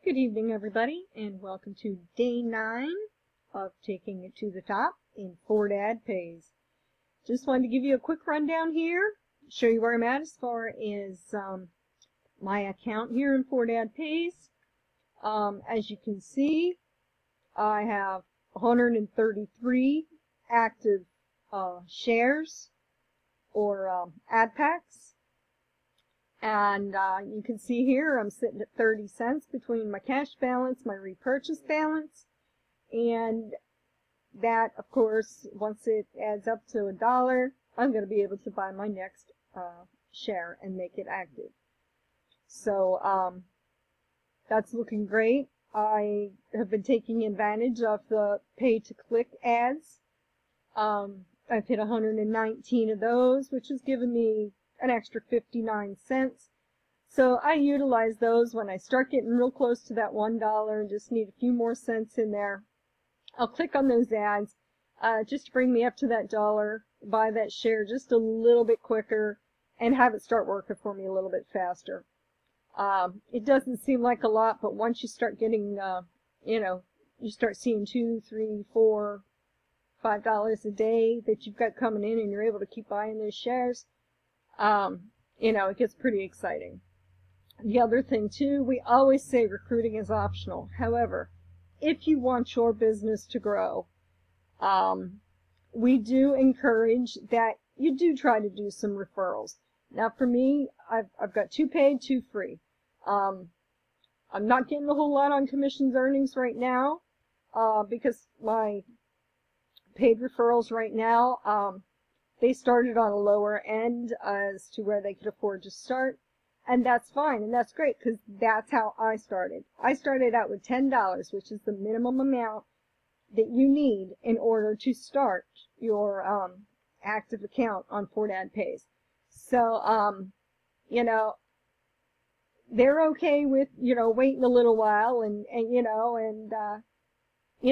Good evening, everybody, and welcome to day 9 of Taking It to the Top in Ford Ad Pays. Just wanted to give you a quick rundown here, show you where I'm at as far as my account here in Ford Ad Pays. As you can see, I have 133 active shares or ad packs. And you can see here I'm sitting at 30 cents between my cash balance, my repurchase balance, and that, of course, once it adds up to $1, I'm going to be able to buy my next share and make it active. So that's looking great. I have been taking advantage of the pay-to-click ads. I've hit 119 of those, which has given me an extra 59 cents. So I utilize those when I start getting real close to that $1 and just need a few more cents in there. I'll click on those ads just to bring me up to that $1, buy that share just a little bit quicker, and have it start working for me a little bit faster. It doesn't seem like a lot, but once you start getting, you start seeing $2, $3, $4, $5 a day that you've got coming in, and you're able to keep buying those shares. It gets pretty exciting. The other thing too, we always say recruiting is optional. However, if you want your business to grow, we do encourage that you do try to do some referrals. Now for me, I've got 2 paid, 2 free. I'm not getting a whole lot on commissions earnings right now, because my paid referrals right now, they started on a lower end as to where they could afford to start, and that's fine, and that's great, because that's how I started. I started out with $10, which is the minimum amount that you need in order to start your active account on Ford Ad Pays. So, they're okay with, waiting a little while, and you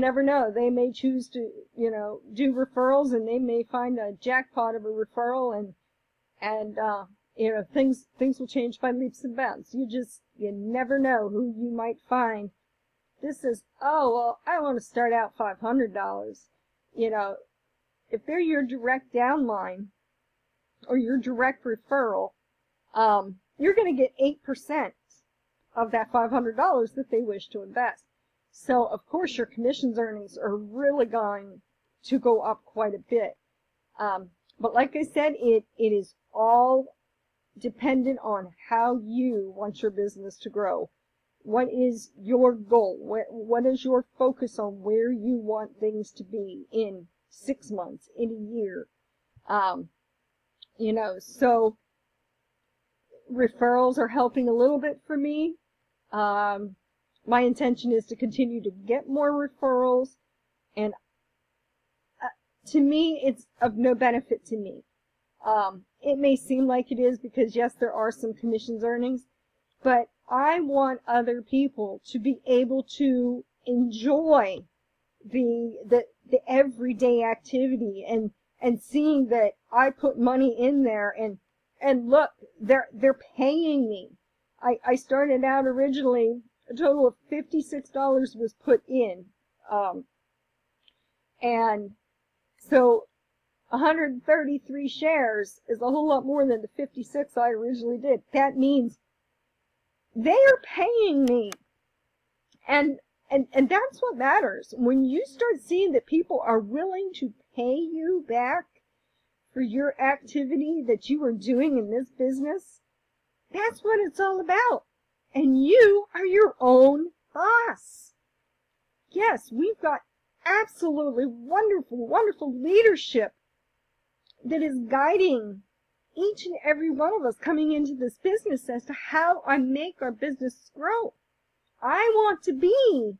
never know. They may choose to, do referrals, and they may find a jackpot of a referral, and things will change by leaps and bounds. You never know who you might find. This is, oh, well, I want to start out $500. If they're your direct downline or your direct referral, you're going to get 8% of that $500 that they wish to invest. So, of course, your commissions earnings are really going to go up quite a bit. But like I said, it is all dependent on how you want your business to grow. What is your goal? What is your focus on where you want things to be in 6 months, in a year? So referrals are helping a little bit for me. My intention is to continue to get more referrals, and to me, it's of no benefit to me. It may seem like it is because, yes, there are some commissions earnings, but I want other people to be able to enjoy the everyday activity and seeing that I put money in there, and look, they're paying me. I started out originally, a total of $56 was put in, and so 133 shares is a whole lot more than the 56 I originally did. That means they are paying me, and that's what matters. When you start seeing that people are willing to pay you back for your activity that you are doing in this business, that's what it's all about. And you are your own boss. Yes, we've got absolutely wonderful, wonderful leadership that is guiding each and every one of us coming into this business as to how I make our business grow. I want to be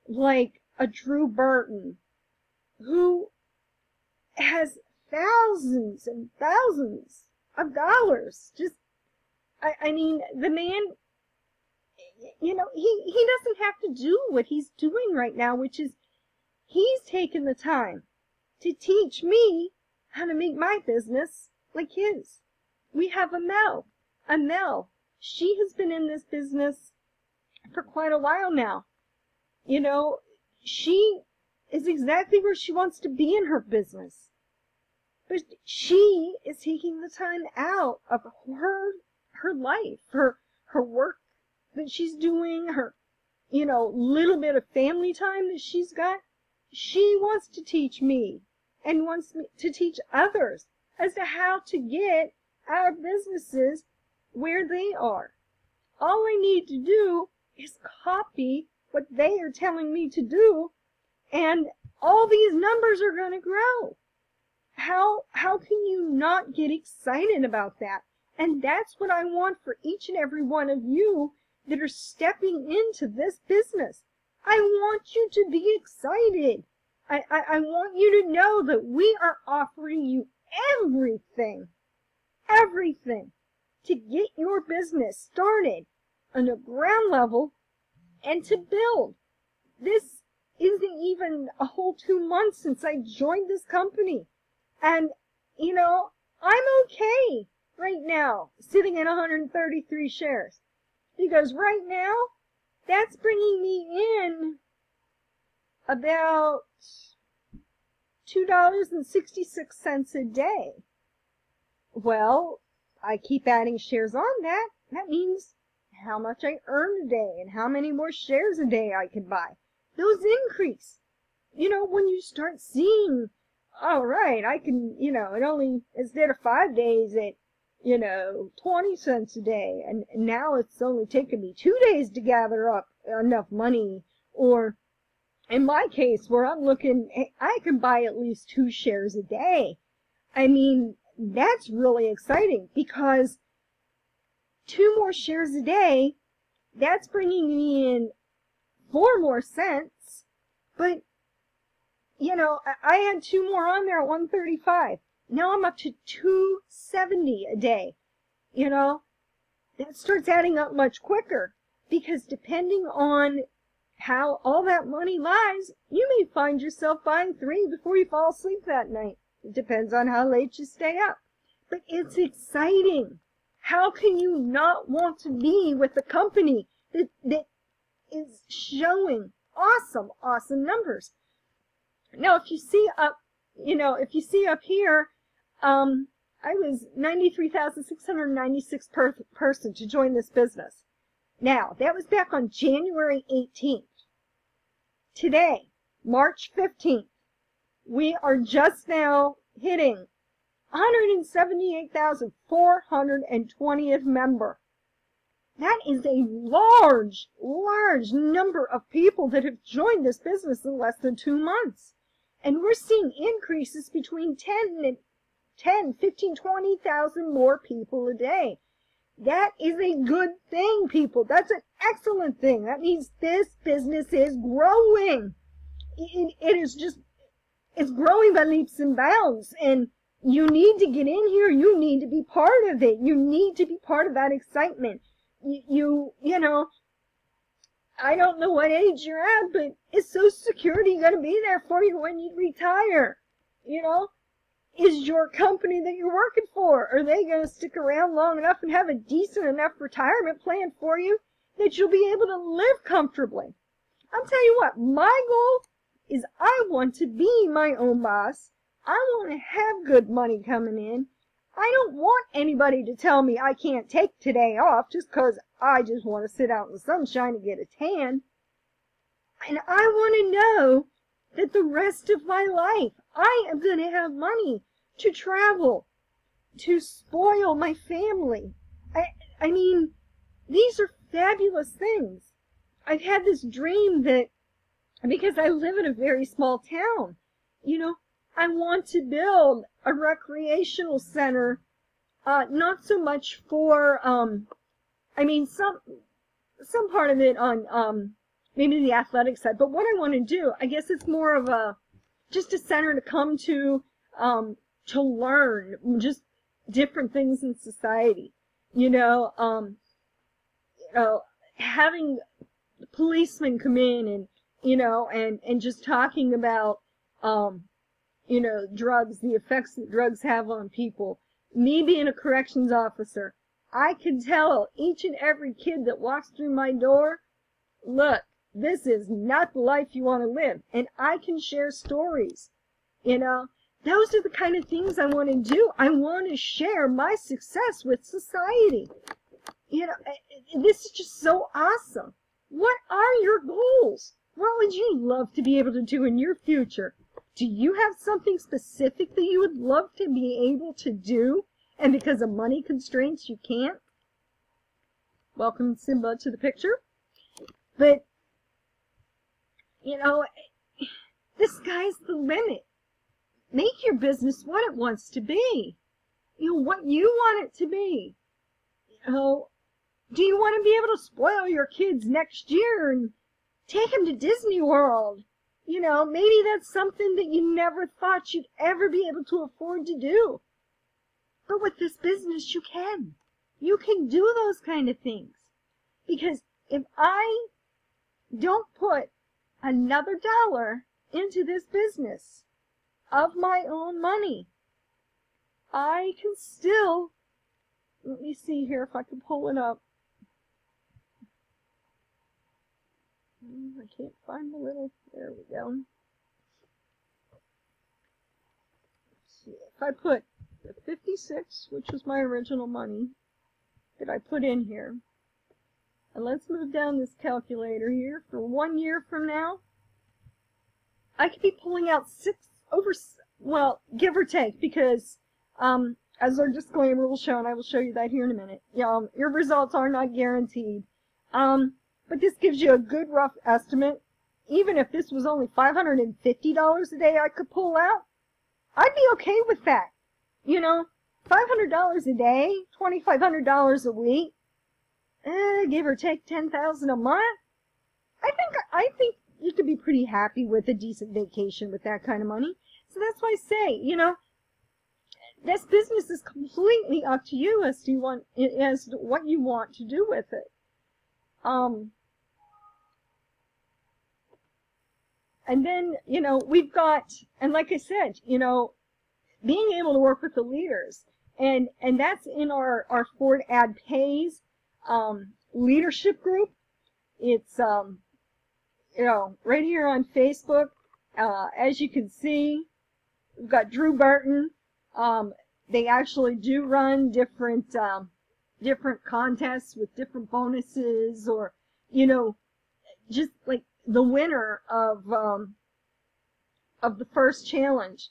like a Drew Burton who has thousands and thousands of dollars. I mean, the man, he doesn't have to do what he's doing right now, which is he's taken the time to teach me how to make my business like his. We have Amel. She has been in this business for quite a while now. You know, she is exactly where she wants to be in her business. But she is taking the time out of her life, her work that she's doing, her, you know, little bit of family time that she's got. She wants to teach me and wants me to teach others as to how to get our businesses where they are. All I need to do is copy what they are telling me to do, and all these numbers are going to grow. How can you not get excited about that? And that's what I want for each and every one of you that are stepping into this business. I want you to be excited. I want you to know that we are offering you everything to get your business started on a ground level and to build. This isn't even a whole 2 months since I joined this company. And, you know, I'm okay right now sitting at 133 shares. Because right now, that's bringing me in about $2.66 a day. Well, I keep adding shares on that. That means how much I earn a day and how many more shares a day I can buy. Those increase. You know, when you start seeing, all right, I can, you know, it only, instead of 5 days at, you know, 20 cents a day, and now it's only taken me 2 days to gather up enough money. Or in my case, where I'm looking, I can buy at least 2 shares a day. I mean, that's really exciting, because 2 more shares a day, that's bringing me in 4 more cents. But, you know, I had 2 more on there at 135. Now I'm up to 270 a day. You know, that starts adding up much quicker, because depending on how all that money lies, you may find yourself buying 3 before you fall asleep that night. It depends on how late you stay up. But it's exciting. How can you not want to be with a company that is showing awesome numbers? Now, if you see up, you know, if you see up here, I was 93,696 person to join this business. Now, that was back on January 18th. Today, March 15th, we are just now hitting 178,420th member. That is a large number of people that have joined this business in less than 2 months. And we're seeing increases between 10, 15, 20,000 more people a day. That is a good thing, people. That's an excellent thing. That means this business is growing. It is just, it's growing by leaps and bounds. And you need to get in here. You need to be part of it. You need to be part of that excitement. You know, I don't know what age you're at, but is Social Security going to be there for you when you retire? You know, is your company that you're working for, are they going to stick around long enough and have a decent enough retirement plan for you that you'll be able to live comfortably? I'll tell you what, my goal is I want to be my own boss. I want to have good money coming in. I don't want anybody to tell me I can't take today off just because I just want to sit out in the sunshine and get a tan. And I want to know that the rest of my life I am going to have money to travel, to spoil my family. I mean, these are fabulous things. I've had this dream that, because I live in a very small town, you know, I want to build a recreational center, not so much for, I mean, some part of it on, maybe the athletic side, but what I want to do, I guess it's more of just a center to come to learn just different things in society, you know, having policemen come in and, you know, and just talking about, you know, drugs, the effects that drugs have on people. Me being a corrections officer, I can tell each and every kid that walks through my door look, this is not the life you want to live. And I can share stories. You know, those are the kind of things I want to do. I want to share my success with society. You know, this is just so awesome. What are your goals? What would you love to be able to do in your future? Do you have something specific that you would love to be able to do, and because of money constraints you can't? Welcome, Simba, to the picture. But, you know, the sky's the limit. Make your business what it wants to be. You know, what you want it to be. You know, do you want to be able to spoil your kids next year and take them to Disney World? You know, maybe that's something that you never thought you'd ever be able to afford to do. But with this business, you can. You can do those kind of things. Because if I don't put another dollar into this business of my own money, I can still, let me see here if I can pull it up. I can't find the little, there we go. Let's see, if I put the 56, which was my original money, that I put in here, and let's move down this calculator here, for 1 year from now, I could be pulling out well, give or take, because, as our disclaimer will show, and I will show you that here in a minute, your results are not guaranteed. But this gives you a good rough estimate. Even if this was only $550 a day I could pull out, I'd be okay with that. You know, $500 a day, $2,500 a week, give or take $10,000 a month. I think you could be pretty happy with a decent vacation with that kind of money. So that's why I say, you know, this business is completely up to you as to what you want to do with it. And then, you know, we've got, and like I said, you know, being able to work with the leaders, and that's in our Ford Ad Pays leadership group. It's, you know, right here on Facebook. As you can see, we've got Drew Burton. They actually do run different contests with different bonuses, or, you know, just like the winner of the first challenge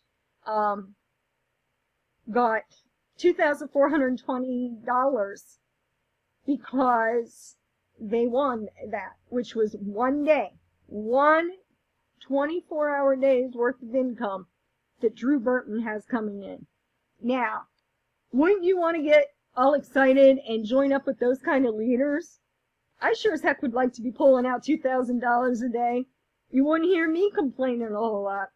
got $2,420 because they won that, which was 1 day, 24-hour day's worth of income that Drew Burton has coming in. Now, wouldn't you want to get all excited and join up with those kind of leaders? I sure as heck would like to be pulling out $2,000 a day. You wouldn't hear me complaining a whole lot.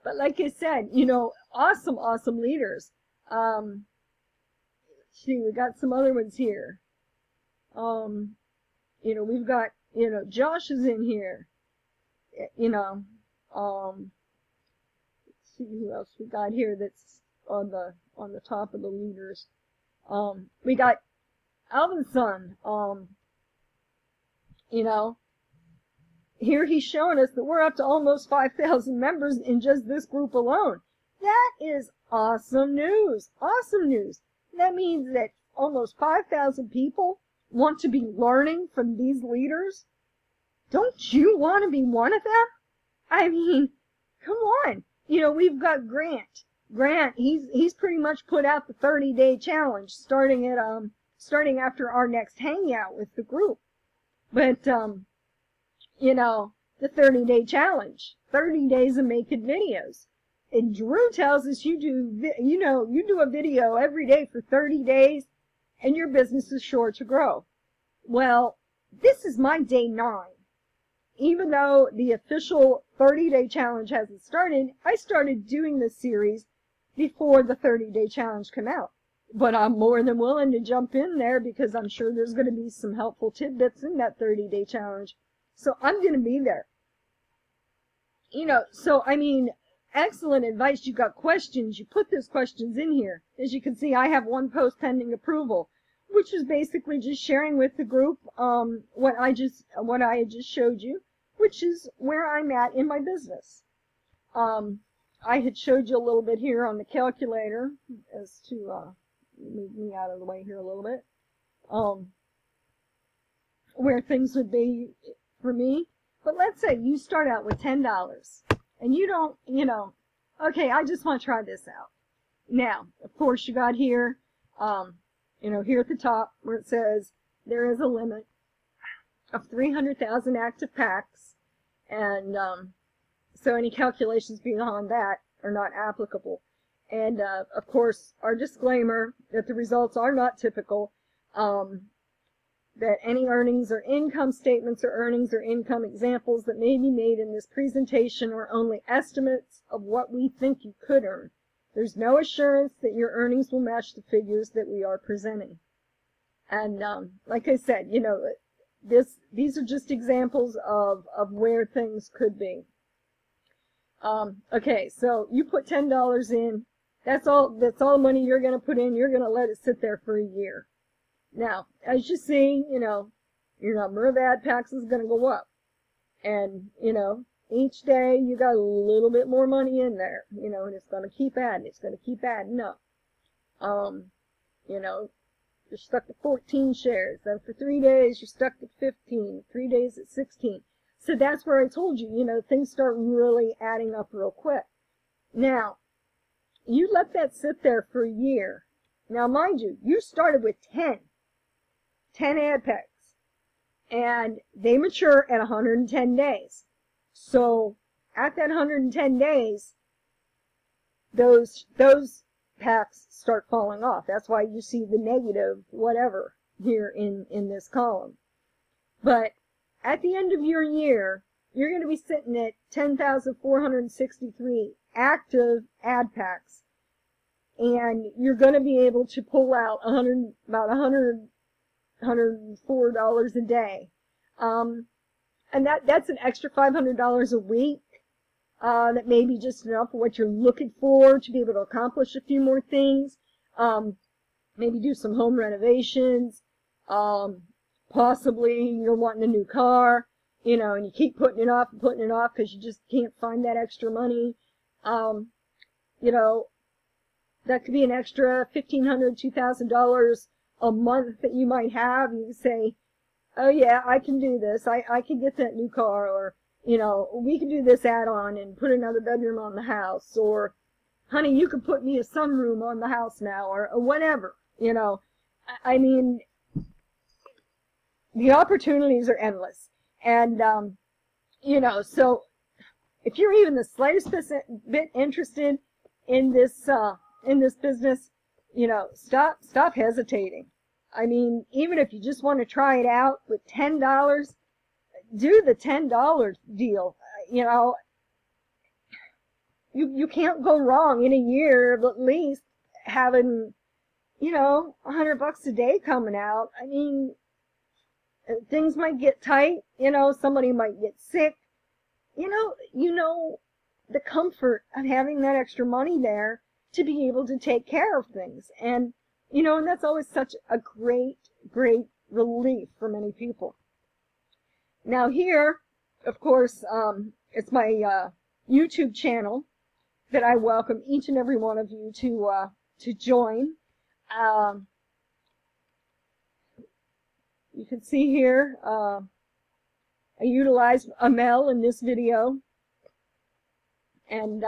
But like I said, you know, awesome, awesome leaders. See, we got some other ones here. You know, we've got, you know, Josh is in here. You know, let's see who else we got here that's on the top of the leaders. We got Alvin's son. You know, here he's showing us that we're up to almost 5,000 members in just this group alone. That is awesome news. Awesome news. That means that almost 5,000 people want to be learning from these leaders. Don't you want to be one of them? I mean, come on. You know, we've got Grant. Grant, he's pretty much put out the 30-day challenge starting after our next hangout with the group. But, you know, the 30-day challenge, 30 days of making videos. And Drew tells us you do a video every day for 30 days and your business is sure to grow. Well, this is my day 9. Even though the official 30-day challenge hasn't started, I started doing this series before the 30-day challenge came out. But I'm more than willing to jump in there because I'm sure there's going to be some helpful tidbits in that 30-day challenge. So I'm going to be there. You know, so I mean, excellent advice. You got questions. You put those questions in here. As you can see, I have one post pending approval. which is basically just sharing with the group what I had just showed you, which is where I'm at in my business. I had showed you a little bit here on the calculator as to move me out of the way here a little bit, where things would be for me. But let's say you start out with $10 and you don't, okay, I just want to try this out. Now, of course, you got here, here at the top where it says there is a limit of 300,000 active packs, and so any calculations beyond that are not applicable. And of course, our disclaimer that the results are not typical, that any earnings or income statements or earnings or income examples that may be made in this presentation are only estimates of what we think you could earn. There's no assurance that your earnings will match the figures that we are presenting. And like I said, these are just examples of where things could be. Okay, so you put $10 in. That's all the money you're going to put in. You're going to let it sit there for a year. Now, as you see, your number of ad packs is going to go up. And, each day you got a little bit more money in there, and it's going to keep adding. It's going to keep adding up. You're stuck at 14 shares. Then for 3 days, you're stuck at 15. 3 days at 16. So that's where I told you, things start really adding up real quick. Now, you let that sit there for a year. Now, mind you, you started with 10 ad packs, and they mature at 110 days. So at that 110 days, those packs start falling off. That's why you see the negative whatever here in this column. But at the end of your year, you're going to be sitting at 10,463 active ad packs, and you're going to be able to pull out about $104 a day. And that's an extra $500 a week. That may be just enough for what you're looking for to be able to accomplish a few more things. Maybe do some home renovations. Possibly you're wanting a new car, and you keep putting it off and putting it off because you just can't find that extra money. That could be an extra $1,500, $2,000 a month that you might have. You say, oh yeah, I can do this. I can get that new car, or, we can do this add-on and put another bedroom on the house, or, honey, you can put me a sunroom on the house now, or whatever, I mean, the opportunities are endless. And, so if you're even the slightest bit interested in this business, stop hesitating. I mean, even if you just want to try it out with $10, do the $10 deal. You can't go wrong in a year of at least having, $100 a day coming out. I mean, things might get tight, somebody might get sick. The comfort of having that extra money there to be able to take care of things. And, and that's always such a great, great relief for many people. Now here, of course, it's my YouTube channel that I welcome each and every one of you to join. You can see here, I utilized Amel in this video, and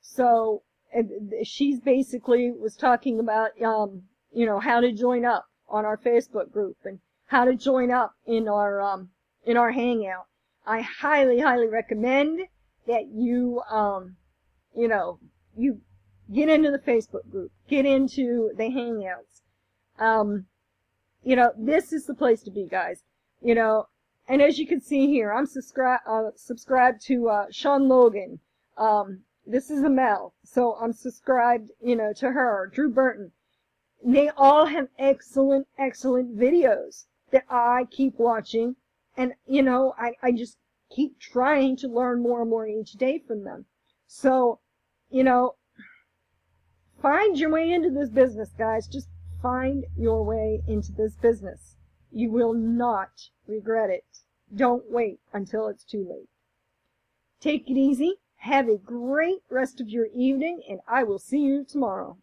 so she's basically was talking about how to join up on our Facebook group and how to join up in our hangout. I highly, highly recommend that you you get into the Facebook group, get into the hangouts. This is the place to be, guys. And as you can see here, I'm subscribed to Sean Logan. This is Amel, so I'm subscribed, to her, Drew Burton. They all have excellent, excellent videos that I keep watching, and, I just keep trying to learn more and more each day from them. So, find your way into this business, guys. Just find your way into this business. You will not regret it. Don't wait until it's too late. Take it easy. Have a great rest of your evening, and I will see you tomorrow.